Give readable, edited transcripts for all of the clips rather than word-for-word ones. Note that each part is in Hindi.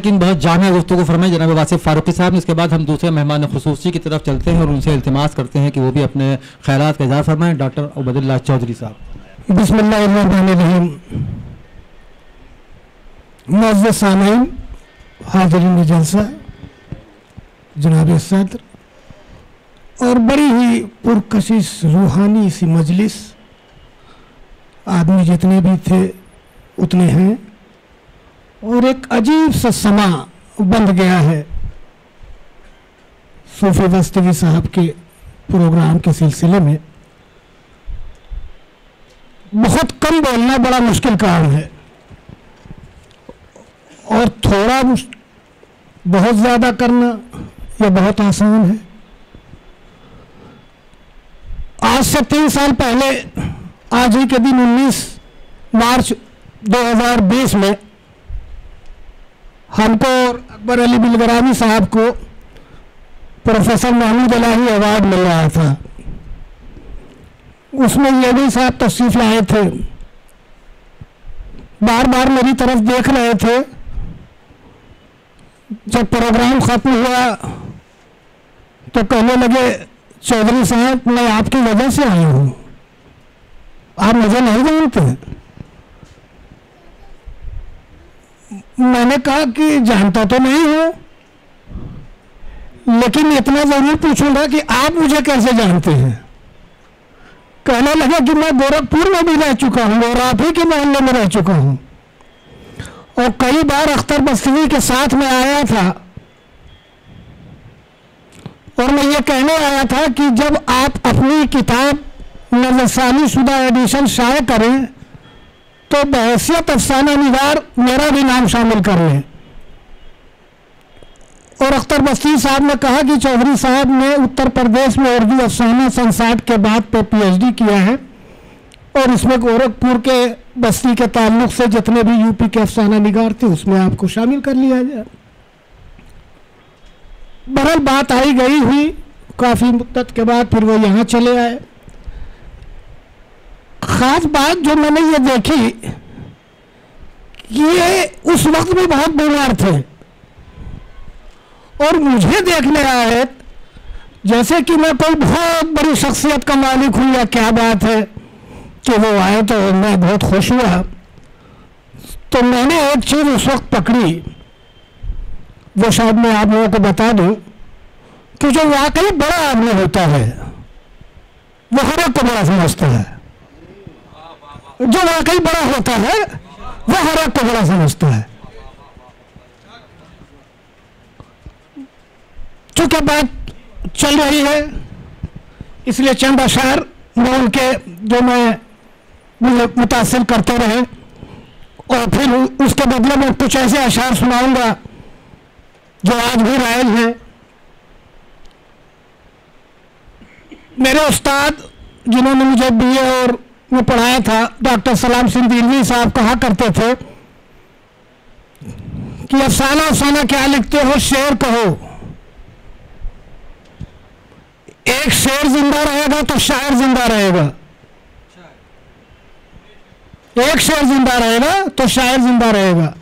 लेकिन बहुत जामिया गुफ्तगू फरमाई जनाब वासिफ फारूकी साहब ने। इसके बाद हम दूसरे मेहमान खुसूसी की तरफ चलते हैं और उनसे इल्तिमास करते हैं कि वो भी अपने ख्यालात का इज़हार फरमाएं। डॉक्टर उबैदुल्लाह चौधरी साहब। बिस्मिल्लाहिर्रहमानिर्रहीम। मुअज़्ज़ज़ सामीन, हाज़िरीन जलसा, जनाब सदर, और बड़ी ही पुरकशिश रूहानी सी मजलिस, आदमी जितने भी थे उतने हैं, और एक अजीब सा समा बन गया है सूफी दस्तगी साहब के प्रोग्राम के सिलसिले में। बहुत कम बोलना बड़ा मुश्किल काम है और थोड़ा बहुत ज़्यादा करना यह बहुत आसान है। आज से 3 साल पहले आज ही के दिन 19 मार्च 2020 में हमको और अकबर अली बिलगरामी साहब को प्रोफेसर महमूद इलाही अवार्ड मिल रहा था। उसमें ये साहब तशरीफ लाए थे, बार बार मेरी तरफ देख रहे थे। जब प्रोग्राम खत्म हुआ तो कहने लगे, चौधरी साहब मैं आपकी वजह से आया हूं, आप मुझे नहीं जानते। मैंने कहा कि जानता तो नहीं हूं, लेकिन इतना जरूर पूछूंगा कि आप मुझे कैसे जानते हैं। कहने लगा कि मैं गोरखपुर में भी रह चुका हूं और आप ही के मोहल्ले में रह चुका हूं, और कई बार अख्तर बस्ती के साथ में आया था। और मैं ये कहने आया था कि जब आप अपनी किताब नज़रसानी शुदा एडिशन शाये करें तो बहैसियत अफसाना निगार मेरा भी नाम शामिल कर लें। और अख्तर बस्ती साहब ने कहा कि चौधरी साहब ने उत्तर प्रदेश में उर्दू अफसाना सन 60 के बाद पे PhD किया है, और इसमें गोरखपुर के बस्ती के ताल्लुक से जितने भी यूपी के अफसाना निगार थे उसमें आपको शामिल कर लिया जाए। बहरहाल बात आई गई हुई, काफ़ी मुद्दत के बाद फिर वो यहाँ चले आए। खास बात जो मैंने ये देखी, ये उस वक्त में बहुत बीमार थे और मुझे देखने आए जैसे कि मैं कोई बहुत बड़ी शख्सियत का मालिक हूँ या क्या बात है कि वो आए। तो मैं बहुत खुश हुआ। तो मैंने एक चीज़ उस वक्त पकड़ी, वो शायद मैं आप लोगों को बता दूं, कि जो वाकई बड़ा आदमी होता है वो हर एक को बड़ा समझता है। जो वाकई बड़ा होता है वो हर एक को बड़ा समझता है। चूंकि बात चल रही है इसलिए चंद अशार मैं उनके जो मुझे मुतासिर करते रहे, और फिर उसके बदले में कुछ ऐसे अशार सुनाऊंगा जो आज भी रायल हैं। मेरे उस्ताद जिन्होंने मुझे BA और में पढ़ाया था, डॉक्टर सलाम सिंह दिलवी साहब कहा करते थे कि अफसाना अफसाना क्या लिखते हो, शेर कहो। एक शेर जिंदा रहेगा तो शायर जिंदा रहेगा, एक शेर जिंदा रहेगा तो शायर जिंदा रहेगा।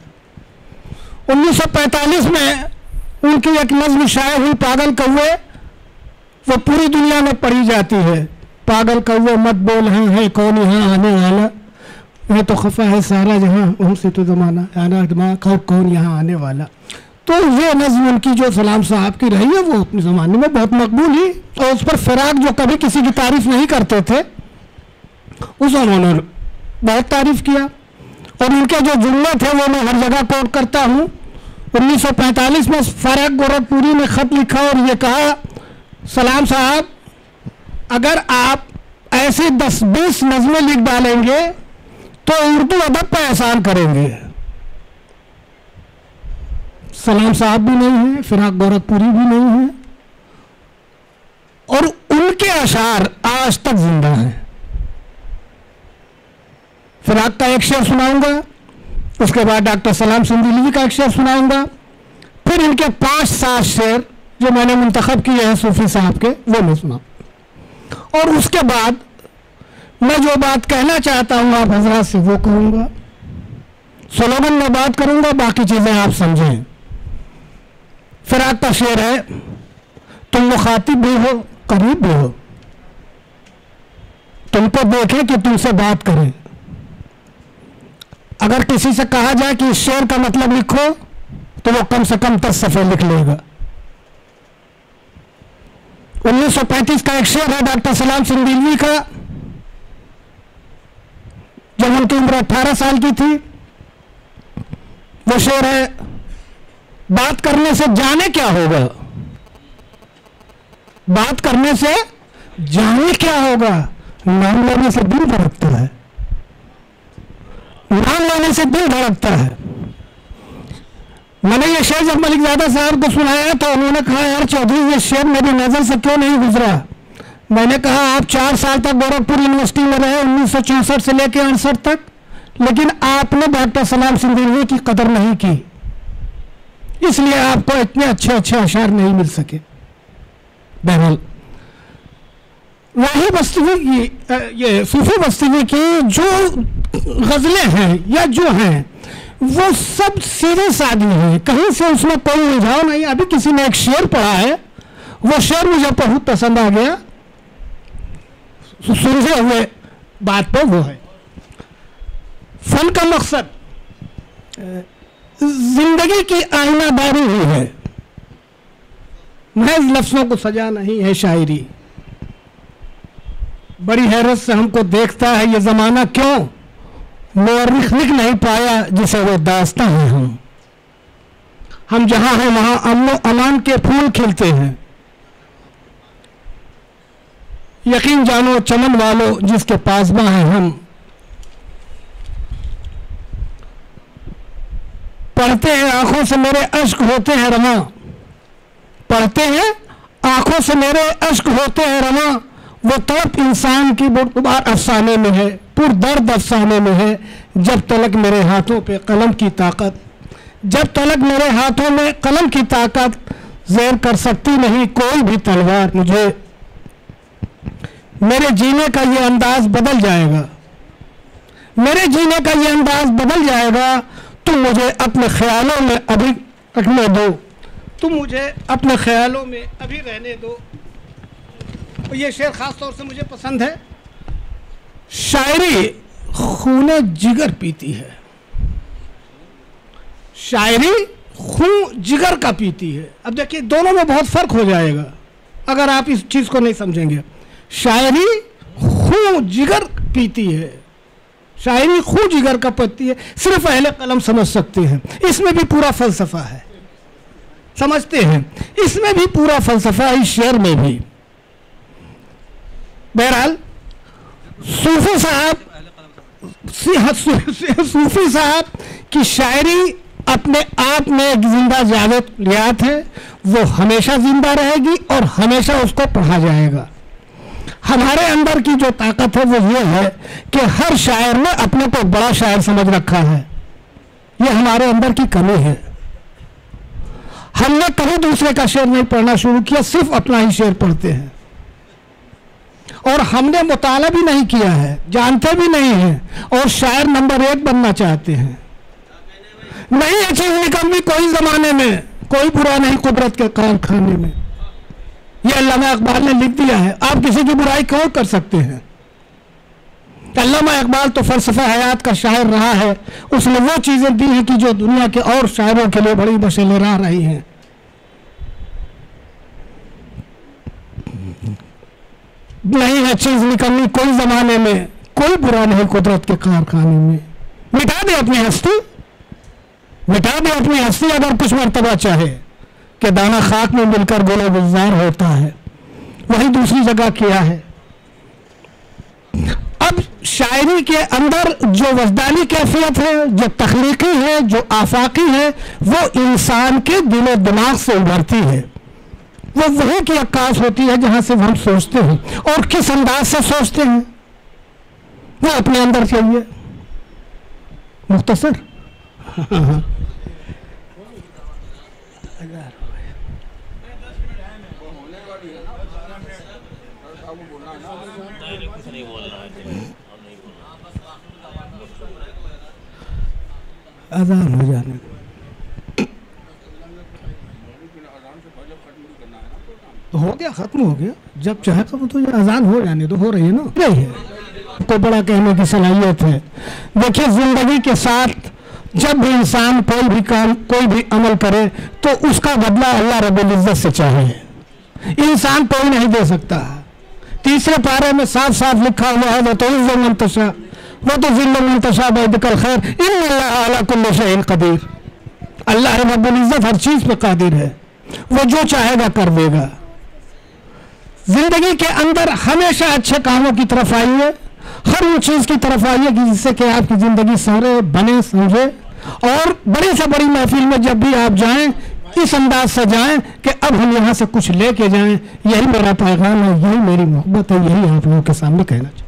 1945 में उनकी एक नज़्म शाये हुई, पागल कौवे, वो पूरी दुनिया में पढ़ी जाती है। पागल कौवे मत बोल है कौन यहाँ आने वाला, मैं तो खफा है सारा जहाँ उनसे तो ज़माना आना दिमाग और कौन यहाँ आने वाला। तो ये नज़्म उनकी जो सलाम साहब की रही है वो अपने ज़माने में बहुत मकबूल ही, और उस पर फिराक जो कभी किसी की तारीफ नहीं करते थे उस उन्होंने बहुत तारीफ किया। और उनके जो जुमले थे वो मैं हर जगह कोट करता हूँ। 1945 में फारग गोरखपुरी ने खत लिखा और ये कहा, सलाम साहब अगर आप ऐसे 10-20 नज़में लिख डालेंगे तो उर्दू अदब पर एहसान करेंगे। सलाम साहब भी नहीं है, फिराक गोरखपुरी भी नहीं है, और उनके अशार आज तक जिंदा हैं। फिराक का एक शेर सुनाऊंगा, उसके बाद डॉक्टर सलाम सिंह दिलवी का एक शेर सुनाऊंगा, फिर इनके 5-7 शेर जो मैंने मुंतखब किए हैं सूफी साहब के वो मैं सुना, और उसके बाद मैं जो बात कहना चाहता हूँ आप हजरात से वो कहूँगा। स्लोगन में बात करूँगा, बाकी चीज़ें आप समझें। फिराक का शेर है, तुम मुखातिब भी हो करीब भी हो, तुमको देखें कि तुमसे बात करें। अगर किसी से कहा जाए कि इस शेर का मतलब लिखो तो वो कम से कम 10 सफ़े लिख लेगा। 1935 का एक शेर है डॉक्टर सलाम सिंह का, जब उनकी उम्र 18 साल की थी। वो शेर है, बात करने से जाने क्या होगा, बात करने से जाने क्या होगा, नाम लेने से दिल धड़कता है, नाम लेने से दिल धड़कता है। मैंने ये शेर जब मलिकजादा साहब को सुनाया तो उन्होंने कहा, यार चौधरी ये शेर मेरी नजर से क्यों नहीं गुजरा। मैंने कहा, आप 4 साल तक गोरखपुर यूनिवर्सिटी में रहे 1964 से लेकर 68 तक, लेकिन आपने डॉक्टर सलाम सिंह की कदर नहीं की, इसलिए आपको इतने अच्छे अच्छे अशार नहीं मिल सके। बहरहाल राही बस्ती की, ये सूफी बस्ती की जो गजलें हैं या जो हैं वो सब सीधे सादी हैं, कहीं से उसमें कोई उलझाव नहीं। अभी किसी ने एक शेर पढ़ा है, वो शेर मुझे बहुत पसंद आ गया, सुलझे हुए बात पे वो है, फन का मकसद जिंदगी की आईनादारी हुई है, महज लफ्जों को सजा नहीं है शायरी। बड़ी हैरत से हमको देखता है ये जमाना, क्यों मौरिख लिख नहीं पाया जिसे वो दास्तां है। हम जहां हैं वहां अमन अमान के फूल खिलते हैं, यकीन जानो चमन वालों जिसके पासबा हैं हम। पढ़ते हैं आंखों से मेरे अश्क होते हैं रमा, पढ़ते हैं आंखों से मेरे अश्क होते हैं रमा, वो तड़प इंसान की बुरबार अफसाने में है, पुरदर्द अफसाने में है। जब तलक मेरे हाथों पे कलम की ताकत, जब तलक मेरे हाथों में कलम की ताकत, ज़ेर कर सकती नहीं कोई भी तलवार मुझे। मेरे जीने का ये अंदाज बदल जाएगा, मेरे जीने का ये अंदाज बदल जाएगा। तुम मुझे अपने ख्यालों में अभी रखने दो, तुम मुझे अपने ख्यालों में अभी रहने दो। और ये शेर खास तौर से मुझे पसंद है, शायरी खूने जिगर पीती है, शायरी खून जिगर का पीती है। अब देखिए दोनों में बहुत फर्क हो जाएगा अगर आप इस चीज को नहीं समझेंगे। शायरी खून जिगर पीती है, शायरी खून जिगर का पीती है, सिर्फ अहले कलम समझ सकते हैं। इसमें भी पूरा फलसफा है, समझते हैं, इसमें भी पूरा फलसफा है, इस शेर में भी। बहरहाल सूफी साहब, सूफी साहब की शायरी अपने आप में एक जिंदा जावियत है, वो हमेशा जिंदा रहेगी और हमेशा उसको पढ़ा जाएगा। हमारे अंदर की जो ताकत है वो ये है कि हर शायर ने अपने को बड़ा शायर समझ रखा है, ये हमारे अंदर की कमी है। हमने कभी दूसरे का शेर नहीं पढ़ना शुरू किया, सिर्फ अपना ही शेर पढ़ते हैं, और हमने मुताला भी नहीं किया है, जानते भी नहीं हैं, और शायर नंबर 1 बनना चाहते हैं। नहीं है चीज निकम्मी कोई जमाने में, कोई बुरा नहीं कुदरत के कारखाने में, ये अल्लामा इकबाल ने लिख दिया है। आप किसी की बुराई क्यों कर सकते हैं? अल्लामा इकबाल तो फलसफा हयात का शायर रहा है, उसने वो चीजें दी हैं कि जो दुनिया के और शायरों के लिए बड़ी मशेलें रह रही हैं। नहीं है चीज निकलनी कोई जमाने में, कोई बुरा नहीं कुदरत के कारखाने में। मिटा दे अपनी हस्ती, मिटा दे अपनी हस्ती अगर कुछ मर्तबा चाहे कि दाना खाक में मिलकर गुलो गुलजार होता है, वही दूसरी जगह किया है। अब शायरी के अंदर जो वजदानी कैफियत है, जो तख्लीकी है, जो आफाकी है, वो इंसान के दिलो दिमाग से उभरती है। वो वही की अक्कास होती है जहां से हम सोचते हैं, और किस अंदाज से सोचते हैं वो अपने अंदर चाहिए। मुख्तसर अज़ान हो जाने तो हो गया, खत्म हो गया। जब चाहे कब तो अजान हो जाने तो हो रही है ना, नहीं है को बड़ा कहने की सलाहियत है। देखिए जिंदगी के साथ जब भी इंसान कोई भी काम कोई भी अमल करे तो उसका बदला अल्लाह रब्बुल इज्जत से चाहे, इंसान कोई नहीं दे सकता। तीसरे पारे में साफ साफ लिखा हुआ है वो तो मंतशा वो तो मंतशा बैदकल खैर इन्नल्लाह अला कुल्लि शैइन कदीर। अल्लाह रब्बुल इज्जत हर चीज पे कादिर है, वो जो चाहेगा कर देगा। जिंदगी के अंदर हमेशा अच्छे कामों की तरफ आइए, हर उन चीज की तरफ आइए जिससे कि आपकी जिंदगी संवरे बने समझे, और बड़ी से बड़ी महफिल में जब भी आप जाएं इस अंदाज से जाएं कि अब हम यहाँ से कुछ लेके जाएं। यही मेरा पैगाम है, यही मेरी मोहब्बत है, यही आप लोगों के सामने कहना चाहिए।